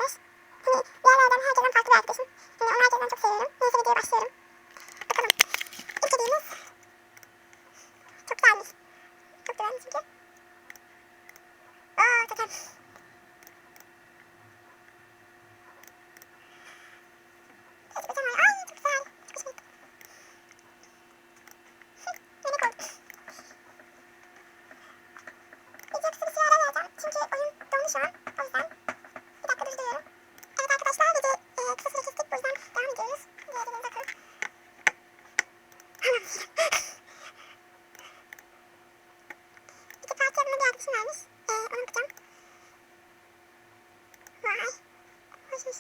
arkadaş. Hani diğerlerden herkesten farklı bir arkadaşım. Hani onu herkesten çok seviyorum. Neyse videoya başlıyorum. Bakalım. İlk hediyemiz çok güzelmiş. Çok güzelmiş çünkü. Totem. Totem var. Ay çok güzel. Çok hoşuma gitti. Yemek oldu. Video kısa bir süre ara vereceğim. Çünkü oyun dondu şu an. O yüzden bir dakika durduruyorum. Evet arkadaşlar video kısa süre kestik. Bu yüzden devam ediyoruz. Diğerlerine bakın. İki parti adına bir arkadaşım varmış. Onu okuyacağım. Vay. Hoşmuş.